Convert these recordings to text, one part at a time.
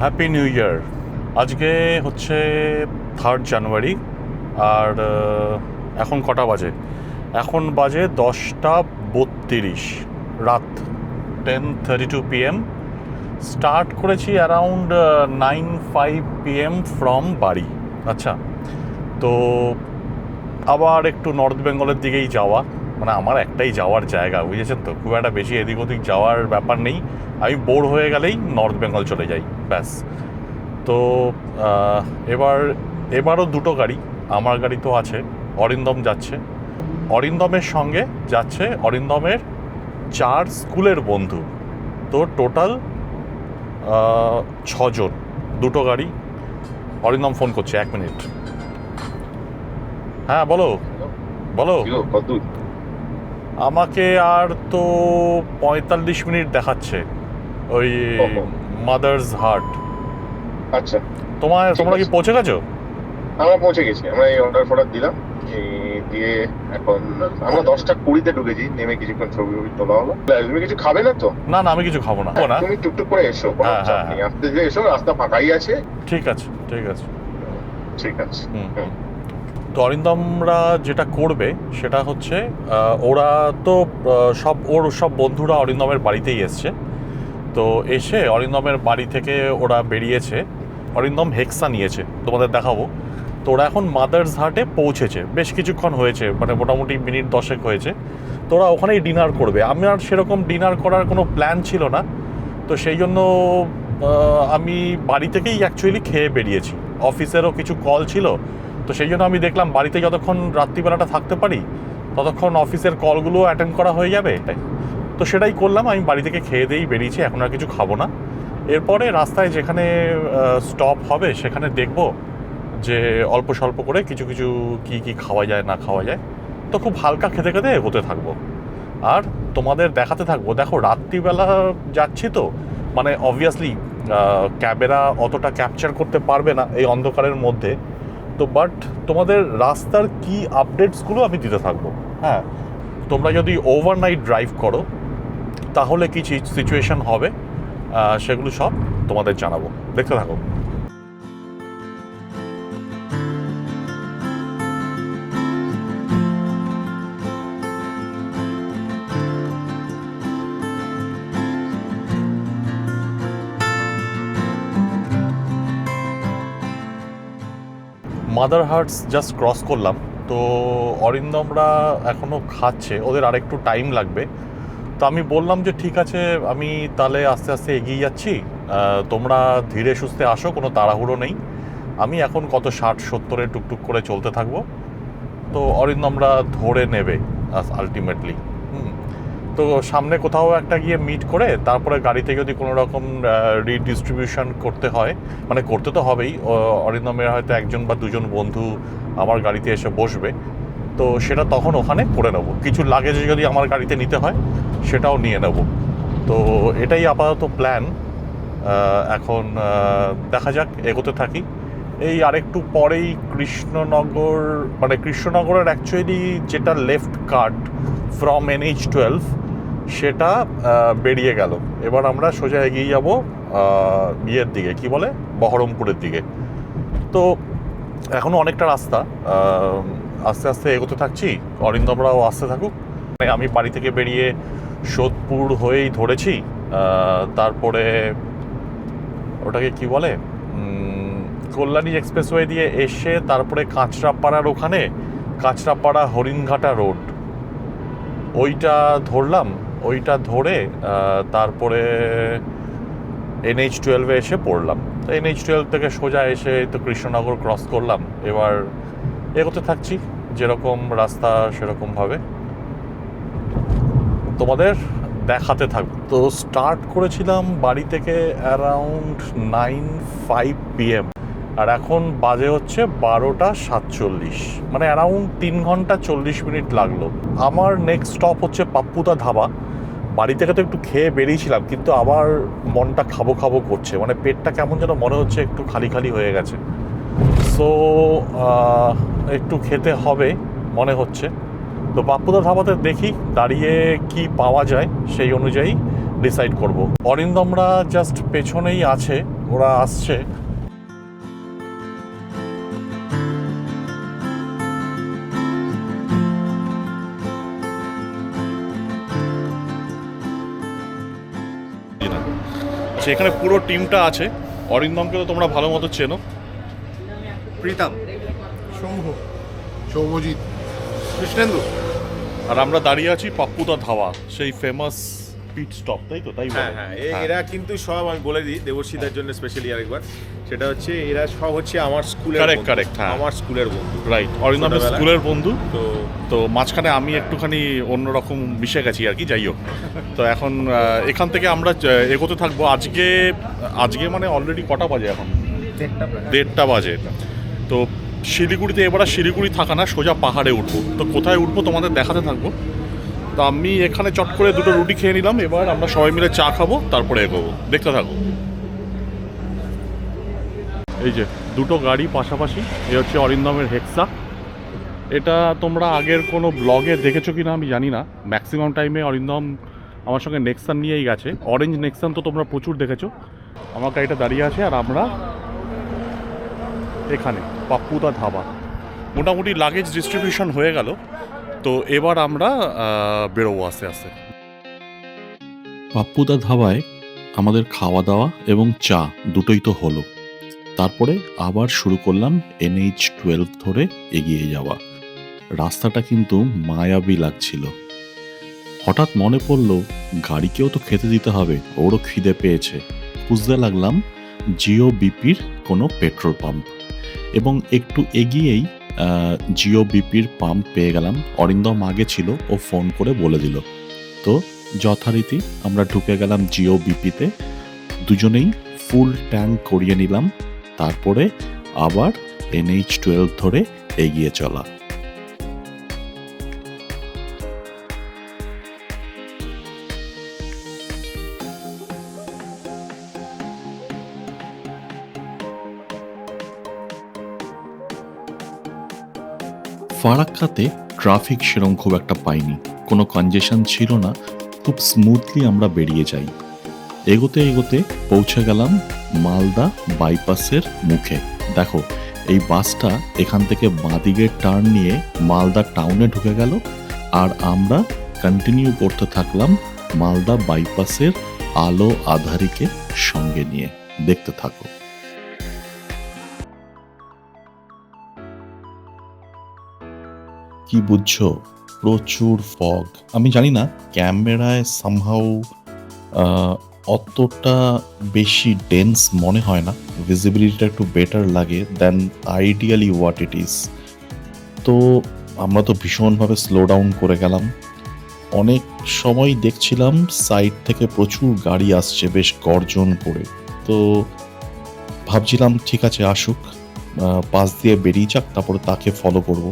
Happy new year. আজকে হচ্ছে 3 জানুয়ারি। আর এখন কটা বাজে? এখন বাজে 10:32 রাত, 10:32 PM। স্টার্ট করেছি অ্যারাউন্ড 9:05 PM ফ্রম বাড়ি। আচ্ছা, তো আবার একটু নর্থ বেঙ্গলের দিকেই যাওয়া, মানে আমার একটাই যাওয়ার জায়গা, বুঝেছেন তো, খুব একটা বেশি এদিক ওদিক যাওয়ার ব্যাপার নেই। আমি বোর হয়ে গেলেই নর্থ বেঙ্গল চলে যাই, ব্যাস। তো এবারও দুটো গাড়ি, আমার গাড়ি তো আছে, অরিন্দম যাচ্ছে, অরিন্দমের সঙ্গে যাচ্ছে অরিন্দমের 4 স্কুলের বন্ধু। তো টোটাল 6 জন, দুটো গাড়ি। অরিন্দম ফোন করছে, 1 মিনিট। হ্যাঁ বলো বলো। আমাকে আর তো 45 মিনিট দেখাচ্ছে ওই মাদার্স হার্ট। আচ্ছা, তোমরা কি পৌঁছে গেছো? আমরা পৌঁছে গেছি। আমরা এই অর্ডার দিলাম, দিয়ে এখন আমরা 10:20 ঢুকেছি। নেমে কিছুক্ষণ ছবি তোলা হলো। তুমি কিছু খাবে না তো? না, আমি কিছু খাবো না। তুমি টুকটুক করে এসো, আস্তে ধীরে এসো, রাস্তা ফাঁকাই আছে। ঠিক আছে ঠিক আছে ঠিক আছে। তো অরিন্দমরা যেটা করবে সেটা হচ্ছে, ওরা তো সব বন্ধুরা অরিন্দমের বাড়িতেই এসছে। তো এসে অরিন্দমের বাড়ি থেকে ওরা বেরিয়েছে, অরিন্দম হেক্সা নিয়েছে, তোমাদের দেখাবো। তো ওরা এখন মাদার্স হার্টে পৌঁছেছে, বেশ কিছুক্ষণ হয়েছে, মানে মোটামুটি মিনিট 10 হয়েছে। তো ওরা ওখানেই ডিনার করবে। আমি আর সেরকম ডিনার করার কোনো প্ল্যান ছিল না, তো সেই জন্য আমি বাড়ি থেকেই অ্যাকচুয়ালি খেয়ে বেরিয়েছি। অফিসেরও কিছু কল ছিল, তো সেই জন্য আমি দেখলাম বাড়িতে যতক্ষণ রাত্রিবেলাটা থাকতে পারি ততক্ষণ অফিসের কলগুলো অ্যাটেন্ড করা হয়ে যাবে। তো সেটাই করলাম, আমি বাড়ি থেকে খেয়ে দিয়েই বেরিয়েছি, এখন আর কিছু খাবো না। এরপরে রাস্তায় যেখানে স্টপ হবে সেখানে দেখব যে অল্প স্বল্প করে কিছু কি খাওয়া যায় না খাওয়া যায়। তো খুব হালকা খেতে খেতে এগোতে থাকবো আর তোমাদের দেখাতে থাকবো। দেখো, রাত্রিবেলা যাচ্ছি তো, মানে অবভিয়াসলি ক্যামেরা অতটা ক্যাপচার করতে পারবে না এই অন্ধকারের মধ্যে। তো বাট তোমাদের রাস্তার কি আপডেটসগুলো আমি দিতে থাকবো। হ্যাঁ, তোমরা যদি ওভারনাইট ড্রাইভ করো তাহলে কি সিচুয়েশন হবে সেগুলো সব তোমাদের জানাবো, দেখতে থাকো। মাদার হার্টস জাস্ট ক্রস করলাম। তো অরিন্দমরা এখনও খাচ্ছে, ওদের আরেকটু টাইম লাগবে। তো আমি বললাম যে ঠিক আছে, আমি তাহলে আস্তে আস্তে এগিয়ে যাচ্ছি, তোমরা ধীরে সুস্থে আসো, কোনো তাড়াহুড়ো নেই। আমি এখন কত 60-70-এ টুকটুক করে চলতে থাকবো। তো অরিন্দমরা ধরে নেবে আলটিমেটলি। তো সামনে কোথাও একটা গিয়ে মিট করে তারপরে গাড়িতে যদি কোনো রকম রিডিস্ট্রিবিউশন করতে হয়, মানে করতে তো হবেই, অরিন্দমের হয়তো 1 বা 2 বন্ধু আমার গাড়িতে এসে বসবে, তো সেটা তখন ওখানে করে নেবো। কিছু লাগেজ যদি আমার গাড়িতে নিতে হয় সেটাও নিয়ে নেব। তো এটাই আপাতত প্ল্যান। এখন দেখা যাক, এগোতে থাকি। এই আরেকটু পরেই কৃষ্ণনগর, মানে কৃষ্ণনগরের অ্যাকচুয়ালি যেটা লেফট কাট ফ্রম NH-12 সেটা বেরিয়ে গেল। এবার আমরা সোজা এগিয়ে যাব ইয়ের দিকে, কি বলে, বহরমপুরের দিকে। তো এখনও অনেকটা রাস্তা, আস্তে আস্তে এগোতে থাকছি, অরিন্দমরাও আসতে থাকুক। আমি বাড়ি থেকে বেরিয়ে সোদপুর হয়েই ধরেছি, তারপরে ওটাকে কি বলে, কল্যাণী এক্সপ্রেসওয়ে দিয়ে এসে তারপরে কাঁচরাপাড়ার ওখানে, কাঁচরাপাড়া হরিণঘাটা রোড, ওইটা ধরলাম। ওইটা ধরে তারপরে NH-12 এসে পড়লাম। তো NH-12 থেকে সোজা এসে তো কৃষ্ণনগর ক্রস করলাম। এবার এগোতে থাকছি, যেরকম রাস্তা সেরকমভাবে তোমাদের দেখাতে থাকবো। তো স্টার্ট করেছিলাম বাড়ি থেকে অ্যারাউন্ড 9:05 PM, আর এখন বাজে হচ্ছে 12:47, মানে অ্যারাউন্ড 3 ঘন্টা 40 মিনিট লাগলো। আমার নেক্সট স্টপ হচ্ছে পাপ্পুদা ধাবা। বাড়ি থেকে তো একটু খেয়ে বেরিয়েছিলাম, কিন্তু আবার মনটা খাবো খাবো করছে, মানে পেটটা কেমন যেন মনে হচ্ছে একটু খালি খালি হয়ে গেছে। সো একটু খেতে হবে মনে হচ্ছে। তো পাপ্পুদা ধাবাতে দেখি দাঁড়িয়ে কি পাওয়া যায়, সেই অনুযায়ী ডিসাইড করব। অরিন্দমরা জাস্ট পেছনেই আছে, ওরা আসছে। আচ্ছা, এখানে পুরো টিমটা আছে। অরিন্দমকে তো তোমরা ভালো মতো চেনো। প্রীতম, শম্ভু, সৌম্যজিৎ, কৃষ্ণেন্দু। আর আমরা দাঁড়িয়ে আছি পাপ্পুদা ধাওয়া, সেই ফেমাস পিট স্টপ, তাই তো? তাই হ্যাঁ হ্যাঁ, এরা কিন্তু সব, আমি বলে দিই দেবর্ষিতার জন্য স্পেশালি আরেকবার, সেটা হচ্ছে এরা সব হচ্ছে আমার স্কুলের Correct, বন্ধু। correct, হ্যাঁ। আমার স্কুলের বন্ধু। রাইট, অরিন্দমের ছোটবেলায়। স্কুলের বন্ধু। তো তো মাঝখানে আমি একটুখানি অন্যরকম মিশে গেছি আর কি, যাই হোক। তো এখন এখান থেকে আমরা এগোতে থাকবো। আজকে মানে অলরেডি কটা বাজে এখন? 1:30 বাজে। তো শিলিগুড়িতে এবার আর শিলিগুড়ি থাকা না, সোজা পাহাড়ে উঠবো। তো কোথায় উঠবো তোমাদের দেখাতে থাকবো। তো আমি এখানে চট করে 2টো রুটি খেয়ে নিলাম। এবার আমরা সবাই মিলে চা খাবো, তারপরে এগোবো। দেখতে থাকো। এই যে 2টো গাড়ি পাশাপাশি, এ হচ্ছে অরিন্দমের হেক্সা। এটা তোমরা আগের কোনো ব্লগে দেখেছো কি না আমি জানি না। ম্যাক্সিমাম টাইমে অরিন্দম আমার সঙ্গে নেক্সান নিয়েই গেছে। অরেঞ্জ নেক্সান তো তোমরা প্রচুর দেখেছো। আমার গাড়িটা দাঁড়িয়ে আছে আর আমরা এখানে পাপ্পুদা ধাবা। মোটামুটি লাগেজ ডিস্ট্রিবিউশন হয়ে গেল। তো এবার আমরা বেরোবো আস্তে আস্তে। পাপ্পুদা ধাবায় আমাদের খাওয়া দাওয়া এবং চা দুটোই তো হলো। তারপরে আবার শুরু করলাম NH12 ধরে এগিয়ে যাওয়া। রাস্তাটা কিন্তু মায়াবী লাগছিল। হঠাৎ মনে পড়ল গাড়িকেও তো খেতে দিতে হবে, ওরও খিদে পেয়েছে। খুঁজতে লাগলাম জিও বিপির কোনো পেট্রোল পাম্প, এবং একটু এগিয়েই জিও বিপির পাম্প পেয়ে গেলাম। অরিন্দম আগে ছিল, ও ফোন করে বলে দিল। তো যথারীতি আমরা ঢুকে গেলাম জিও বিপিতে। দুজনেই ফুল ট্যাঙ্ক করিয়ে নিলাম। তারপরে আবার NH12 ধরে এগিয়ে চলা। ফারাক্কাতে ট্রাফিক সেরকম খুব একটা পাইনি, কোনো কনজেশন ছিল না। খুব স্মুথলি আমরা বেরিয়ে যাই। এগোতে এগোতে পৌঁছে গেলাম মালদা বাইপাসের মুখে। দেখো, এই বাসটা এখান থেকে বাঁদিকে টার্ন নিয়ে মালদা টাউনে ঢুকে গেল, আর আমরা কন্টিনিউ করতে থাকলাম মালদা বাইপাসের আলো আধারিকে সঙ্গে নিয়ে। দেখতে থাকো। কি বুঝছো? প্রচুর ফগ। আমি জানি না, ক্যামেরায় সামহাউ অতটা বেশি ডেন্স মনে হয় না, ভিজিবিলিটিটা একটু বেটার লাগে দেন আইডিয়ালি হোয়াট ইট ইজ। তো আমরা তো ভীষণভাবে স্লো ডাউন করে গেলাম। অনেক সময় দেখছিলাম সাইড থেকে প্রচুর গাড়ি আসছে বেশ গর্জন করে। তো ভাবছিলাম ঠিক আছে, আসুক, পাশ দিয়ে বেরিয়ে যাক, তারপরে তাকে ফলো করব।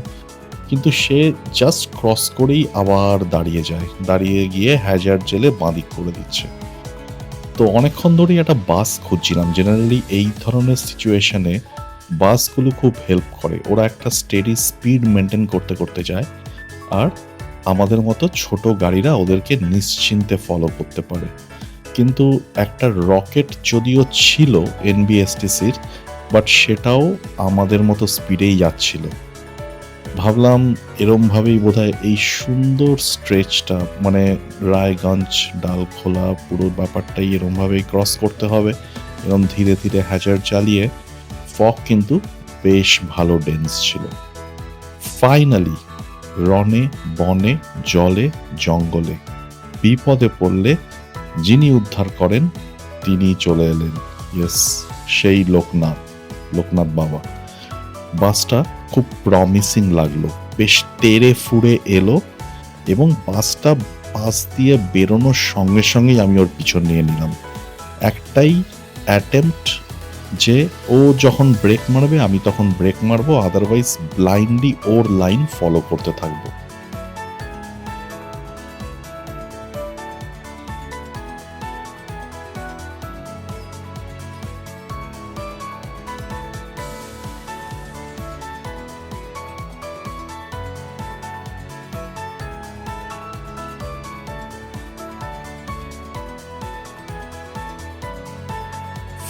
কিন্তু সে জাস্ট ক্রস করেই আবার দাঁড়িয়ে যায়, দাঁড়িয়ে গিয়ে হ্যাজার্ড জেলে বাঁদিক করে দিচ্ছে। তো অনেকক্ষণ ধরেই একটা বাস খুঁজছিলাম। জেনারেলি এই ধরনের সিচুয়েশনে বাসগুলো খুব হেল্প করে। ওরা একটা স্টেডি স্পিড মেনটেন করতে করতে যায়, আর আমাদের মতো ছোট গাড়িরা ওদেরকে নিশ্চিন্তে ফলো করতে পারে। কিন্তু একটা রকেট যদিও ছিল NBSTCর, বাট সেটাও আমাদের মতো স্পিডেই যাচ্ছিল। ভাবলাম এরমভাবেই বোধহয় এই সুন্দর স্ট্রেচটা, মানে রায়গঞ্জ ডালখোলা পুরো ব্যাপারটাই এরমভাবেই ক্রস করতে হবে। এরম ধীরে ধীরে হ্যাজার্ড চালিয়ে। ফগ কিন্তু বেশ ভালো ডেন্স ছিল। ফাইনালি রনে বনে জলে জঙ্গলে বিপদে পড়লে যিনি উদ্ধার করেন তিনি চলে এলেন। ইয়েস, সেই লোকনাথ বাবা। বাসটা খুব প্রমিসিং লাগলো, বেশ তেড়ে ফুড়ে এলো, এবং বাসটা পাশ দিয়ে বেরোনোর সঙ্গে সঙ্গেই আমি ওর পিছন নিয়ে নিলাম। একটাই অ্যাটেম্পট যে ও যখন ব্রেক মারবে আমি তখন ব্রেক মারবো, আদারওয়াইজ ব্লাইন্ডলি ওর লাইন ফলো করতে থাকবো।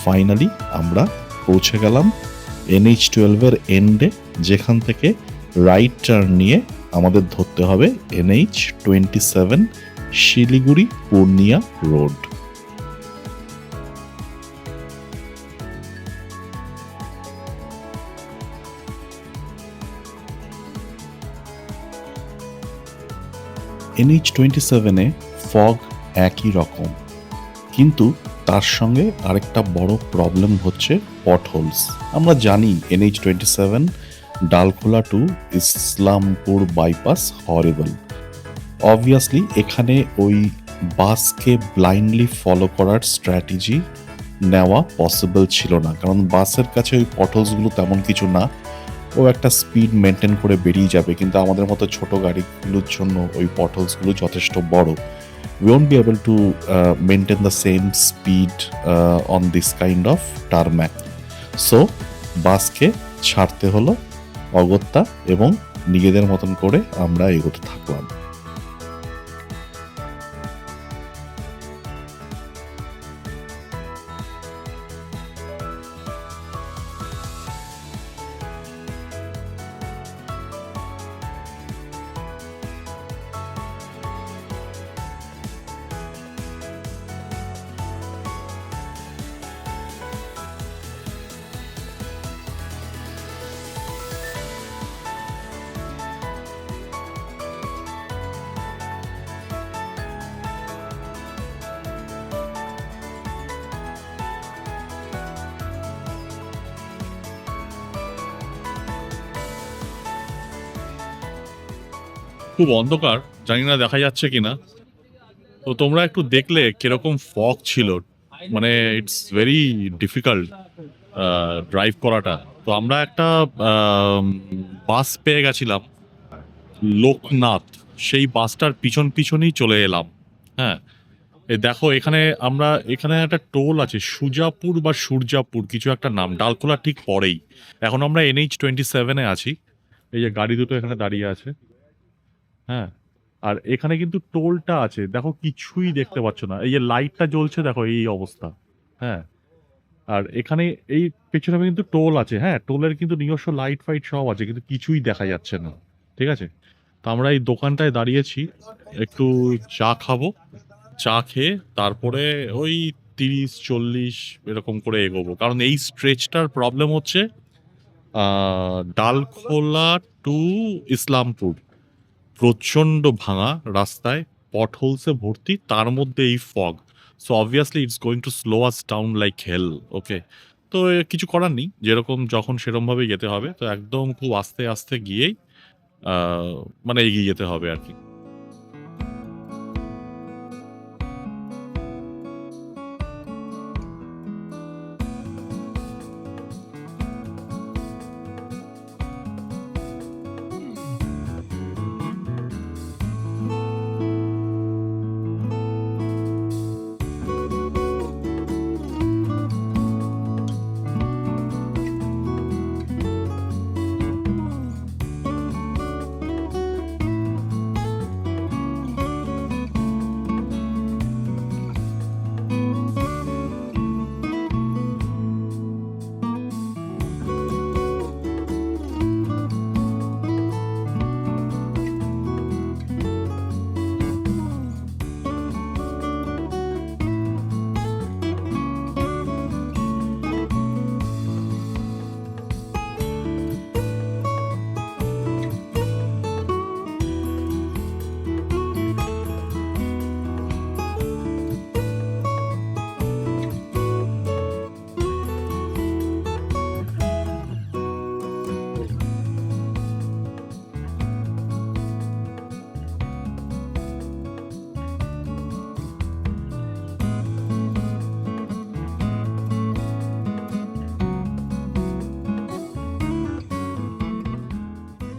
ফাইনালি আমরা পৌঁছে গেলাম NH12-এর এন্ডে, যেখান থেকে রাইট টার্ন নিয়ে আমাদের ধরতে হবে NH27 শিলিগুড়ি পূর্ণিয়া রোড। NH27-এ ফগ একই রকম, কিন্তু তার সঙ্গে আরেকটা বড় প্রবলেম হচ্ছে পটহোলস। আমরা জানি NH27 Dalkhola to Islampur bypass horrible. Obviously এখানে ওই বাসকে ব্লাইন্ডলি ফলো করার স্ট্র্যাটেজি নেওয়া পসিবল ছিল না, কারণ বাসের কাছে ওই পটহোলসগুলো তেমন কিছু না, ও একটা স্পিড মেনটেন করে বেরিয়ে যাবে, কিন্তু আমাদের মতো ছোট গাড়িগুলোর জন্য ওই পটহোলসগুলো যথেষ্ট বড়। We won't be able to maintain the same speed on this kind of tarmac. So বাসকে ছাড়তে হলো অগত্যা এবং নিজেদের মতন করে আমরা এগোতে থাকলাম। খুব অন্ধকার, জানি না দেখা যাচ্ছে কিনা, তো তোমরা একটু দেখলে কিরকম ফগ ছিল, মানে ইটস ভেরি ডিফিকাল্ট ড্রাইভ করাটা। তো আমরা একটা বাস পেয়ে গেছিলাম লোকনাথ, সেই বাসটার পিছন পিছনই চলে এলাম। হ্যাঁ, এই দেখো এখানে একটা টোল আছে, সুজাপুর বা সূর্যাপুর কিছু একটা নাম, ডালখোলা ঠিক পরেই। এখন আমরা NH27-এ আছি, এই যে গাড়ি দুটো এখানে দাঁড়িয়ে আছে। হ্যাঁ, আর এখানে কিন্তু টোলটা আছে, দেখো কিছুই দেখতে পাচ্ছ না, এই যে লাইটটা জ্বলছে দেখো, এই অবস্থা। হ্যাঁ, আর এখানে এই পেছনে কিন্তু টোল আছে, হ্যাঁ টোলের কিন্তু নিজস্ব লাইট ফাইট সব আছে, কিন্তু কিছুই দেখা যাচ্ছে না। ঠিক আছে, তো আমরা এই দোকানটায় দাঁড়িয়েছি, একটু চা খাবো, চা খেয়ে তারপরে ওই 30-40 এরকম করে এগোবো, কারণ এই স্ট্রেচটার প্রবলেম হচ্ছে ডালখোলা টু ইসলামপুর প্রচণ্ড ভাঙা রাস্তায়, পটহোলসে ভর্তি, তার মধ্যে এই fog. So obviously it's going to slow us down like hell. Okay, তো কিছু করার নেই, যেরকম যখন সেরকমভাবে যেতে হবে, তো একদম খুব আস্তে আস্তে গিয়েই মানে এগিয়ে যেতে হবে আর কি।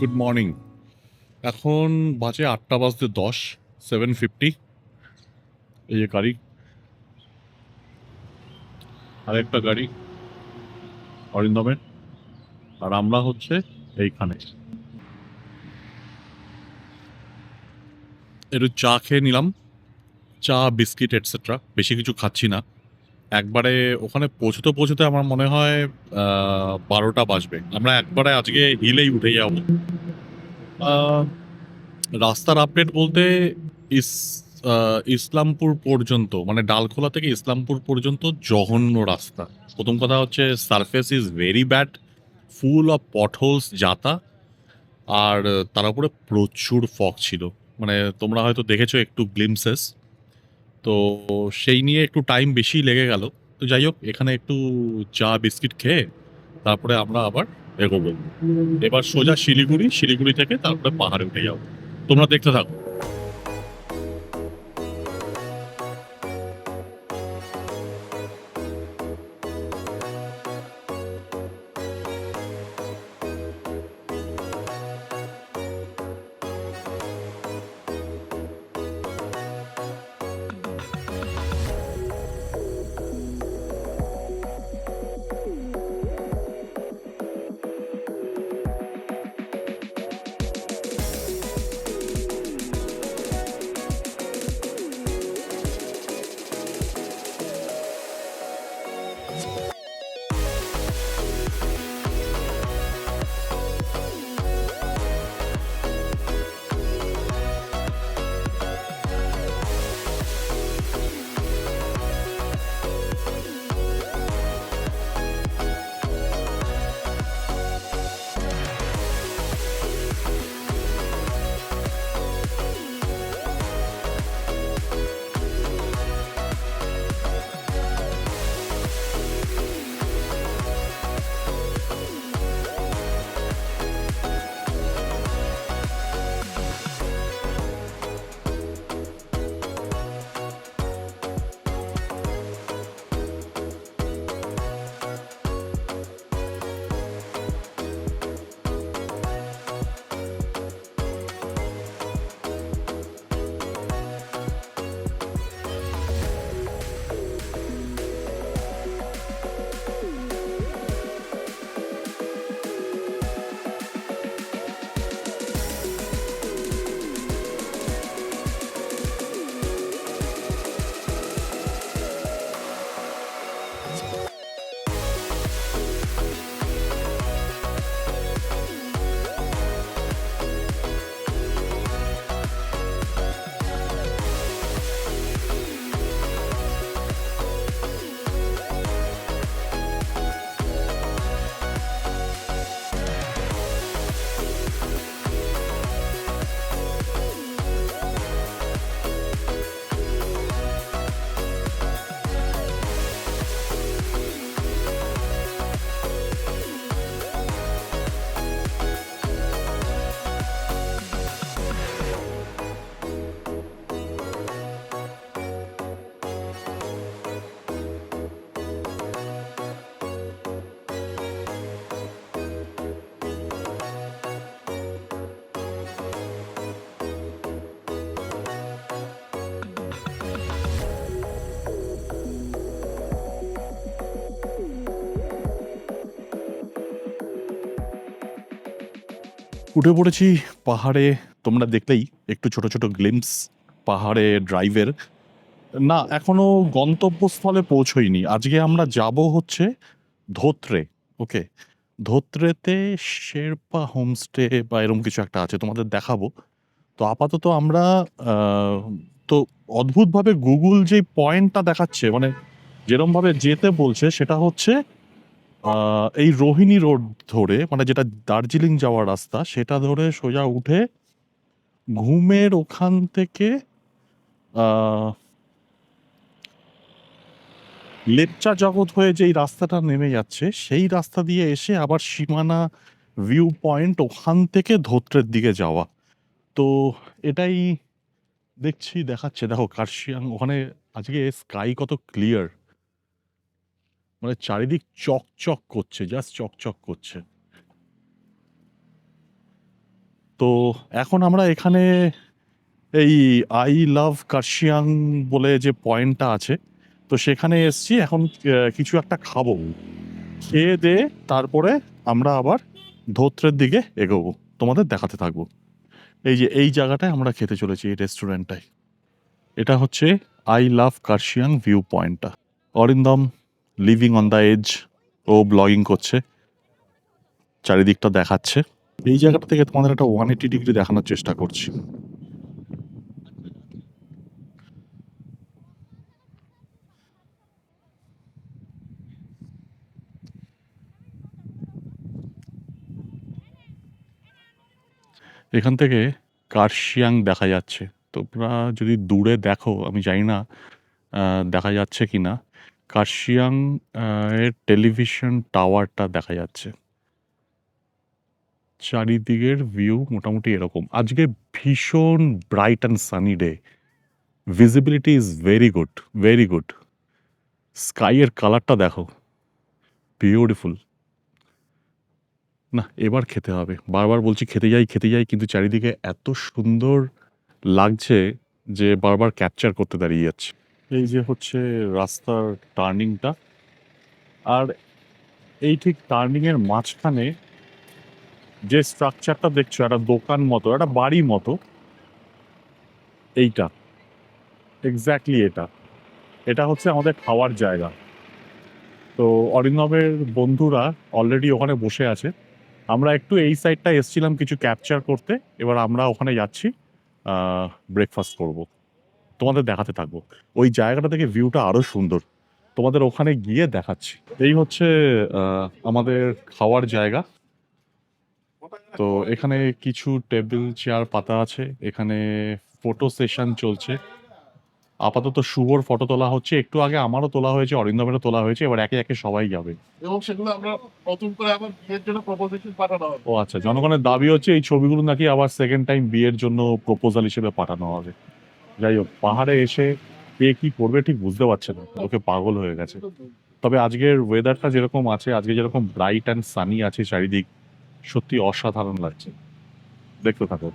গুড মর্নিং, এখন বাজে 8:10, 7:50। এই যে গাড়ি, আরেকটা গাড়ি অরিন্দমের, আর আমরা হচ্ছে এইখানে একটু চা খেয়ে নিলাম, চা বিস্কিট এটসেট্রা, বেশি কিছু খাচ্ছি না, একবারে ওখানে পৌঁছতে পৌঁছতে আমার মনে হয় 12টা বাজবে। আমরা একবারে আজকে হিলেই উঠে যাব। রাস্তার আপডেট বলতে ইস ইসলামপুর পর্যন্ত, মানে ডালখোলা থেকে ইসলামপুর পর্যন্ত জঘন্য রাস্তা। প্রথম কথা হচ্ছে surface is very bad, full of potholes যাতা। আর তার উপরে প্রচুর ফগ ছিল, মানে তোমরা হয়তো দেখেছো একটু গ্লিমসেস। তো সেই নিয়ে একটু টাইম বেশি লেগে গেল। তো যাই হোক, এখানে একটু চা বিস্কিট খেয়ে তারপরে আমরা আবার এগোবো। এবার সোজা শিলিগুড়ি, শিলিগুড়ি থেকে তারপরে পাহাড়ে উঠে যাবো। তোমরা দেখতে থাকো। উঠে পড়েছি পাহাড়ে। তোমরা দেখলেই একটু ছোট ছোট গ্লিমস পাহাড়ে ড্রাইভের। না, এখনো গন্তব্যস্থলে পৌঁছইনি। আজকে আমরা যাব হচ্ছে ধোত্রে। ওকে, ধোত্রেতে শেরপা হোমস্টে বা এরকম কিছু একটা আছে, তোমাদের দেখাবো। তো আপাতত আমরা আহ, তো অদ্ভুতভাবে গুগল যে পয়েন্টটা দেখাচ্ছে, মানে যেরমভাবে যেতে বলছে, সেটা হচ্ছে এই রোহিণী রোড ধরে, মানে যেটা দার্জিলিং যাওয়ার রাস্তা, সেটা ধরে সোজা উঠে ঘুমের ওখান থেকে আহ, লেপচা জগৎ হয়ে যেই রাস্তাটা নেমে যাচ্ছে, সেই রাস্তা দিয়ে এসে আবার সীমানা ভিউ পয়েন্ট, ওখান থেকে ধোত্রের দিকে যাওয়া। তো এটাই দেখছি, দেখাচ্ছে। দেখো কার্শিয়াং ওখানে আজকে স্কাই কত ক্লিয়ার, মানে চারিদিক চকচক করছে, জাস্ট চকচক করছে। তো এখন আমরা এখানে এই আই লাভ কার্শিয়াং বলে যে পয়েন্টটা আছে, তো সেখানে এসছি। এখন কিছু একটা খাবো, খেয়ে দিয়ে তারপরে আমরা আবার ধোত্রের দিকে এগোবো, তোমাদের দেখাতে থাকবো। এই যে এই জায়গাটায় আমরা খেতে চলেছি, এই রেস্টুরেন্টটায়। এটা হচ্ছে আই লাভ কার্শিয়াং ভিউ পয়েন্টটা। Arindam living on the edge, ও ব্লগিং করছে, চারিদিকটা দেখাচ্ছে। এই জায়গাটা থেকে তোমাদের একটা 180 ডিগ্রি দেখানোর চেষ্টা করছি। এখান থেকে কার্শিয়াং দেখা যাচ্ছে। তোমরা যদি দূরে দেখো, আমি জানি না দেখা যাচ্ছে কি না, কার্শিয়াং এর টেলিভিশন টাওয়ারটা দেখা যাচ্ছে। চারিদিকের ভিউ মোটামুটি এরকম। আজকে ভীষণ bright and sunny day, visibility is very good, very good. স্কাইয়ের কালারটা দেখো, বিউটিফুল। না, এবার খেতে হবে, বারবার বলছি খেতে যাই, কিন্তু চারিদিকে এত সুন্দর লাগছে যে বারবার ক্যাপচার করতে দাঁড়িয়ে যাচ্ছে। এই যে হচ্ছে রাস্তার টার্নিংটা, আর এই ঠিক টার্নিংয়ের মাঝখানে যে স্ট্রাকচারটা দেখছো, একটা দোকান মতো, একটা বাড়ি মতো, এইটা এক্স্যাক্টলি এটা হচ্ছে আমাদের খাওয়ার জায়গা। তো অরিন্দমের বন্ধুরা অলরেডি ওখানে বসে আছে। আমরা একটু এই সাইডটা এসছিলাম কিছু ক্যাপচার করতে, এবার আমরা ওখানে যাচ্ছি ব্রেকফাস্ট করব। তোমাদের দেখাতে থাকবো। ওই জায়গাটা থেকে ভিউটা আরও সুন্দর, তোমাদের ওখানে গিয়ে দেখাচ্ছি। এই হচ্ছে আমাদের খাওয়ার জায়গা। তো এখানে কিছু টেবিল চেয়ার পাতা আছে, এখানে ফটো সেশন চলছে। আপাতত শুভর ফটো তোলা হচ্ছে, একটু আগে আমারও তোলা হয়েছে, অরিন্দমেরও তোলা হয়েছে, এবার একে একে সবাই যাবে। এবং সেগুলো আমরা নতুন করে আবার বিয়ের জন্য প্রপোজিশন পাঠানো হবে। ও আচ্ছা, জনগণের দাবি হচ্ছে এই ছবিগুলো নাকি আবার সেকেন্ড টাইম বিয়ের জন্য প্রপোজাল হিসেবে পাঠানো হবে। যাই হোক, পাহাড়ে এসে কে কি করবে ঠিক বুঝতে পারছে না, ওকে পাগল হয়ে গেছে। তবে আজকের ওয়েদারটা যেরকম আছে, আজকে যেরকম ব্রাইট অ্যান্ড সানি আছে চারিদিক, সত্যি অসাধারণ লাগছে। দেখতে থাকো।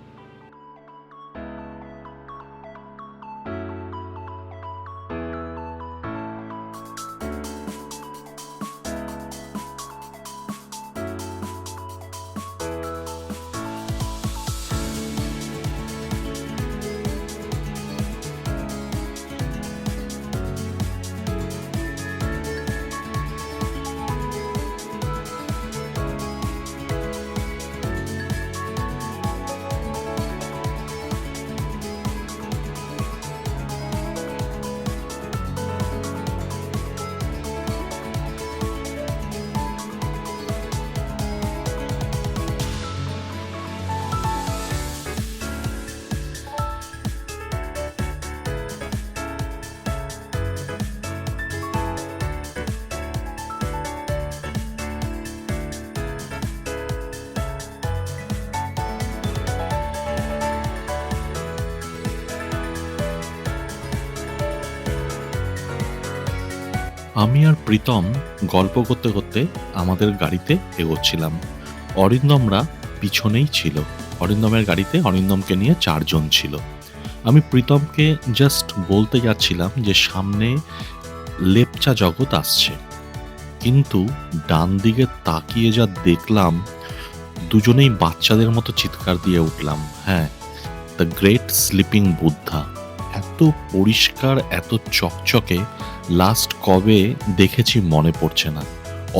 আমি আর প্রীতম গল্প করতে করতে আমাদের গাড়িতে এগোচ্ছিলাম। অরিন্দমরা পিছনেই ছিল। অরিন্দমের গাড়িতে অরিন্দমকে নিয়ে 4 জন ছিল। আমি প্রীতমকে জাস্ট বলতে যাচ্ছিলাম যে সামনে লেপচা জগৎ আসছে, কিন্তু ডান দিকে তাকিয়ে যা দেখলাম, দুজনেই বাচ্চাদের মতো চিৎকার দিয়ে উঠলাম। হ্যাঁ, দ্য গ্রেট স্লিপিং বুদ্ধা। এত পরিষ্কার, এত চকচকে লাস্ট কবে দেখেছি মনে পড়ছে না।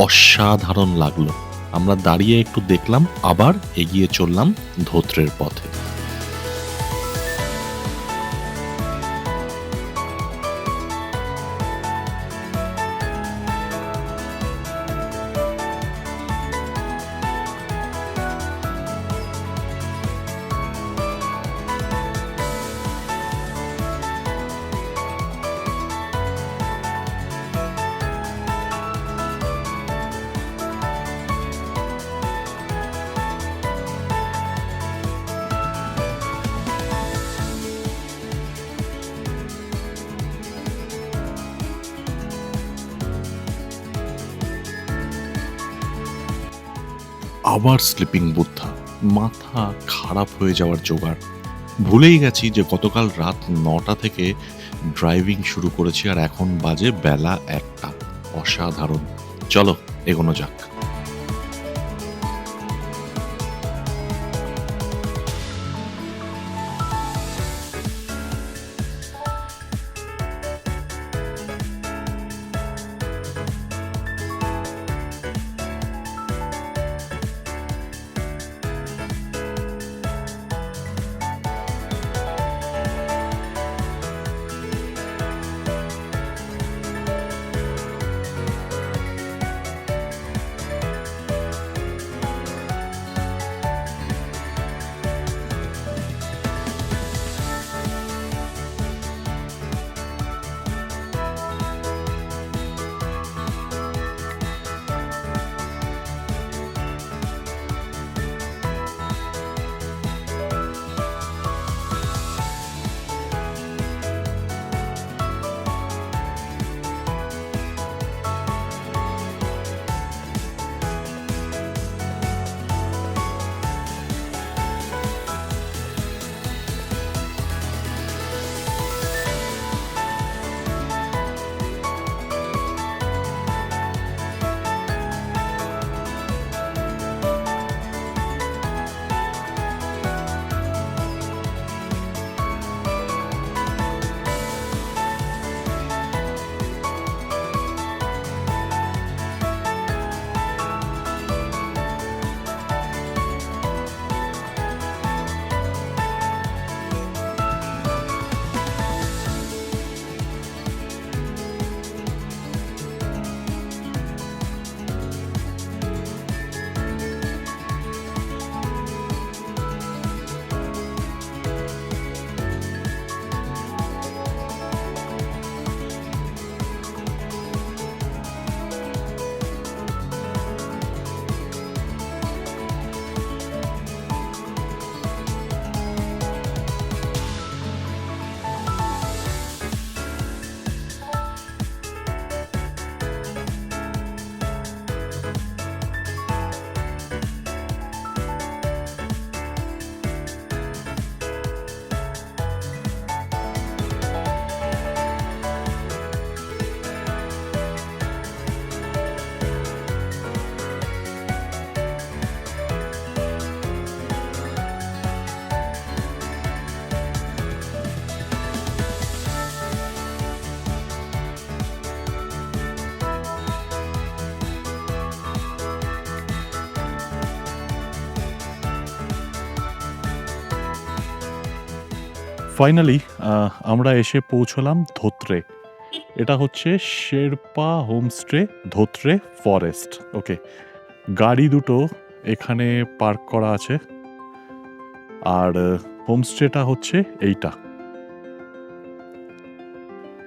অসাধারণ লাগলো। আমরা দাঁড়িয়ে একটু দেখলাম, আবার এগিয়ে চললাম ধোত্রের পথে। আবার স্লিপিং বুদ্ধা। মাথা খারাপ হয়ে যাওয়ার জোগাড়। ভুলেই গেছি যে গতকাল রাত 9টা থেকে ড্রাইভিং শুরু করেছি, আর এখন বাজে বেলা 1টা। অসাধারণ। চলো এগোনো যাক। ফাইনালি আমরা এসে পৌঁছলাম ধোত্রে। এটা হচ্ছে শেরপা হোমস্টে ধোত্রে ফরেস্ট। ওকে, গাড়ি দুটো এখানে পার্ক করা আছে, আর হোমস্টেটা হচ্ছে এইটা।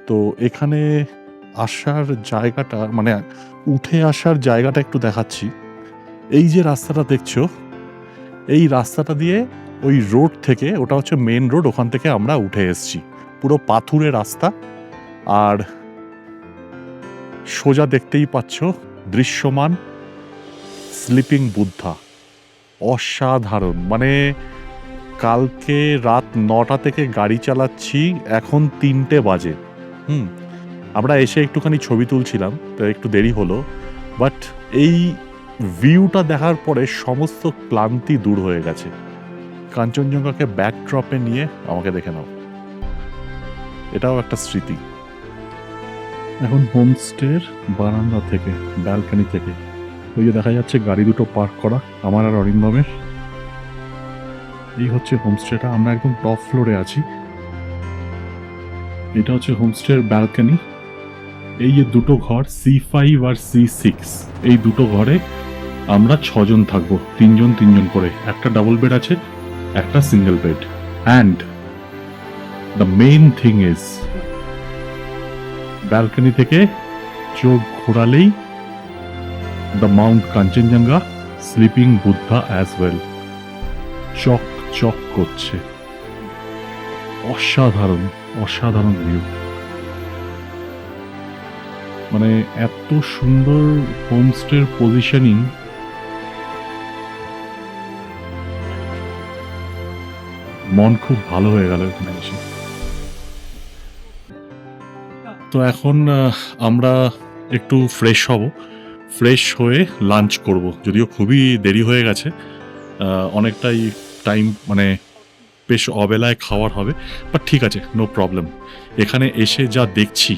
তো এখানে আসার জায়গাটা, মানে উঠে আসার জায়গাটা একটু দেখাচ্ছি। এই যে রাস্তাটা দেখছো, এই রাস্তাটা দিয়ে ওই রোড থেকে, ওটা হচ্ছে মেন রোড, ওখান থেকে আমরা উঠে এসেছি। পুরো পাথুরে রাস্তা, আর সোজা দেখতেই পাচ্ছ দৃশ্যমান স্লিপিং বুদ্ধা। অসাধারণ, মানে কালকে রাত 9টা থেকে গাড়ি চালাচ্ছি, এখন 3টে বাজে। আমরা এসে একটুখানি ছবি তুলছিলাম, তো একটু দেরি হলো, বাট এই ভিউটা দেখার পরে সমস্ত ক্লান্তি দূর হয়ে গেছে। কাঞ্চনজঙ্ঘাকে ব্যাকড্রপে নিয়ে আমাকে দেখে নাও, এটাও একটা স্মৃতি। এখন হোমস্টের বারান্দা থেকে, ব্যালকনি থেকে ওই যে দেখা যাচ্ছে গাড়ি দুটো পার্ক করা, আমার আর অরিন্দমের। এই হচ্ছে হোমস্টেটা, আমরা একদম টপ ফ্লোরে আছি। এটা হচ্ছে হোমস্টের ব্যালকনি। এই যে দুটো ঘর, C5 আর C6, এই দুটো ঘরে আমরা 6 জন থাকবো, 3 জন 3 জন করে। একটা ডাবল বেড আছে, একটা single bed. And the main thing is, balcony থেকে চোখ ঘোরালেই the mount Kanchenjunga, sleeping Buddha as well, চক চক করছে। অসাধারণ অসাধারণ ভিউ, মানে এত সুন্দর হোমস্টের পজিশনিং। মন খুব ভালো হয়ে গেল এখানে এসে। তো এখন আমরা একটু ফ্রেশ হব, ফ্রেশ হয়ে লাঞ্চ করব। যদিও খুবই দেরি হয়ে গেছে, অনেকটাই টাইম, মানে বেশ অবেলায় খাওয়ার হবে, বাট ঠিক আছে, নো প্রবলেম। এখানে এসে যা দেখছি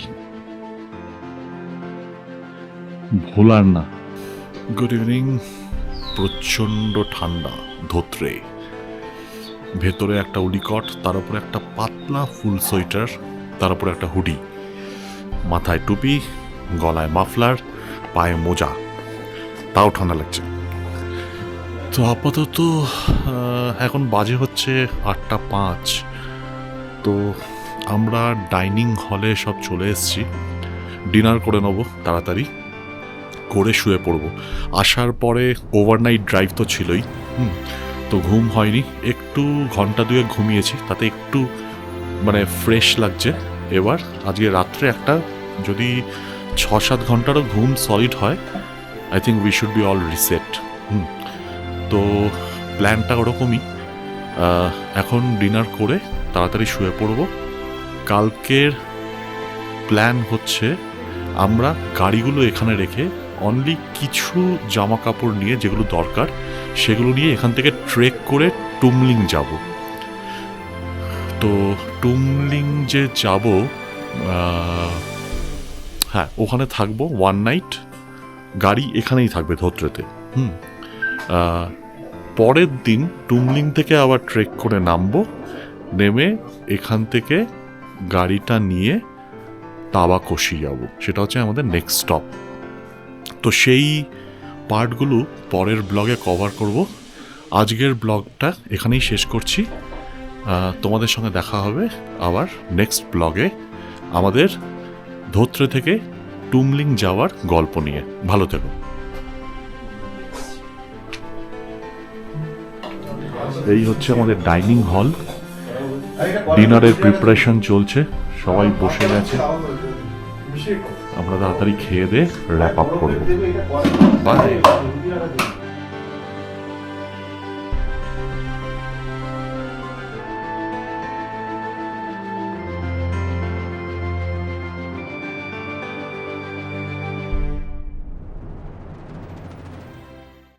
ভোলার না। Good evening. প্রচণ্ড ঠান্ডা ধোত্রে, ভেতরে একটা উলিকট, তার উপরে একটা পাতলা ফুল সোয়েটার, তার উপরে একটা হুডি, মাথায় টুপি, গলায় মাফলার, পায়ে মোজা, তাও ঠান্ডা লাগছে। তো আপাতত এখন বাজে হচ্ছে 8:05। তো আমরা ডাইনিং হলে সব চলে এসেছি, ডিনার করে নেবো, তাড়াতাড়ি করে শুয়ে পড়বো। আসার পরে ওভারনাইট ড্রাইভ তো ছিলই, তো ঘুম হয়নি, একটু ঘন্টা 2 ঘুমিয়েছি, তাতে একটু মানে ফ্রেশ লাগছে। এবার আজকে রাত্রে একটা যদি 6-7 ঘন্টারও ঘুম সলিড হয়, I think we should be all reset. তো প্ল্যানটা ওরকমই। এখন ডিনার করে তাড়াতাড়ি শুয়ে পড়ব। কালকের প্ল্যান হচ্ছে আমরা গাড়িগুলো এখানে রেখে অনলি কিছু জামা কাপড় নিয়ে, যেগুলো দরকার সেগুলো নিয়ে এখান থেকে ট্রেক করে টুমলিং যাব। তো টুমলিং যে যাব, হ্যাঁ ওখানে থাকবো 1 নাইট, গাড়ি এখানেই থাকবে ধোত্রেতে। পরের দিন টুমলিং থেকে আবার ট্রেক করে নামবো, নেমে এখান থেকে গাড়িটা নিয়ে তাবাকশি যাব, সেটা হচ্ছে আমাদের নেক্সট স্টপ। তো সেই পার্টগুলো পরের ব্লগে কভার করব। আজকের ব্লগটা এখানেই শেষ করছি। তোমাদের সঙ্গে দেখা হবে আবার নেক্সট ব্লগে আমাদের ধোত্রে থেকে টুমলিং যাওয়ার গল্প নিয়ে। ভালো থেকো। এই হচ্ছে আমাদের ডাইনিং হল, ডিনারের প্রিপারেশন চলছে, সবাই বসে গেছে। আমরা তাড়াতাড়ি খেয়ে দিয়ে র্যাপ আপ করবো। বাই।